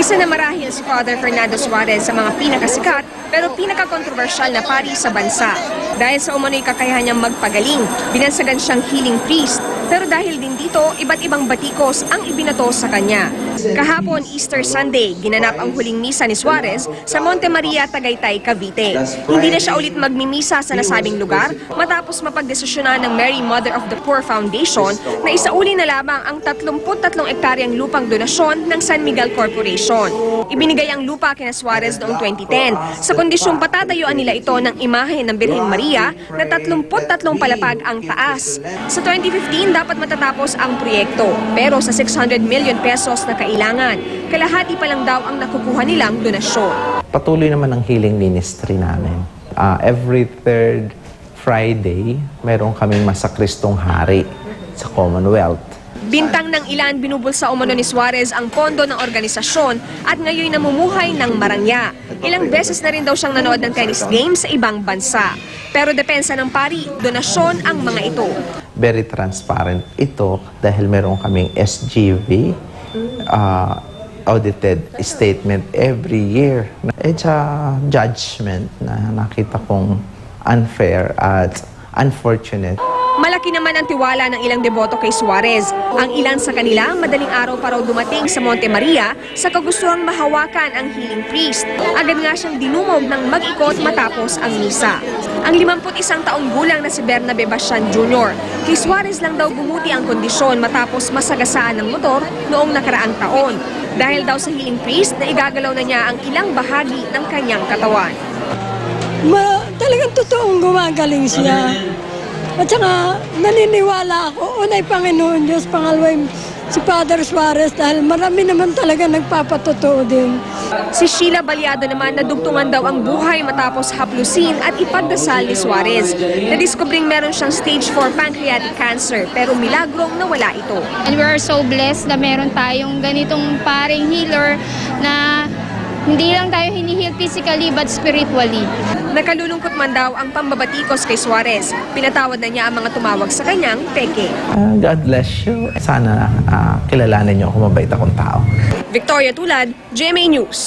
Isa na marahil si Father Fernando Suarez sa mga pinakasikat pero pinakakontrobersyal na pari sa bansa. Dahil sa umano'y kakayahan niyang magpagaling, binansagan siyang healing priest. Pero dahil din dito, iba't ibang batikos ang ibinato sa kanya. Kahapon, Easter Sunday, ginanap ang huling misa ni Suarez sa Monte Maria, Tagaytay, Cavite. Hindi na siya ulit magmimisa sa nasabing lugar matapos mapagdesisyonan ng Mary Mother of the Poor Foundation na isauli na lamang ang 33 ektaryang lupang donasyon ng San Miguel Corporation. Ibinigay ang lupa kina Suarez noong 2010 sa kondisyong patatayuan nila ito ng imahe ng Birheng Maria na 33 palapag ang taas. Sa 2015, dapat matatapos ang proyekto pero sa 600 million pesos na kailangan, kalahati pa lang daw ang nakukuha nilang donasyon. Patuloy naman ang healing ministry namin. Every third Friday, meron kaming masakristong hari sa Commonwealth. Bintang ng ilan binubulsa umano ni Suarez ang pondo ng organisasyon at ngayon namumuhay ng marangya. Ilang beses na rin daw siyang nanood ng tennis games sa ibang bansa. Pero depensa ng pari, donasyon ang mga ito. Very transparent ito dahil meron kaming SGV, audited statement every year. It's a judgment na nakita kong unfair at unfortunate. Malaki naman ang tiwala ng ilang deboto kay Suarez. Ang ilan sa kanila, madaling araw pa raw dumating sa Monte Maria sa kagustuhang mahawakan ang healing priest. Agad nga siyang dinumog ng mag-ikot matapos ang misa. Ang 51 taong gulang na si Bernabe Basian Jr. Kay Suarez lang daw bumuti ang kondisyon matapos masagasaan ng motor noong nakaraang taon. Dahil daw sa healing priest na igagalaw na niya ang ilang bahagi ng kanyang katawan. Talagang totoong gumagaling siya. At saka naniniwala ako, unay Panginoon Diyos, pangalaway si Father Suarez dahil marami naman talaga nagpapatotoo din. Si Sheila Baliado naman nadugtungan daw ang buhay matapos haplusin at ipagdasal ni Suarez. Nadiskubring meron siyang stage 4 pancreatic cancer pero milagrong nawala ito. And we are so blessed na meron tayong ganitong paring healer na hindi lang tayo hinihil physically but spiritually. Nakalulungkot man daw ang pambabatikos kay Suarez. Pinatawad na niya ang mga tumawag sa kanyang peke. God bless you. Sana kilalanin niyo ako, mabait akong tao. Victoria Tulad, GMA News.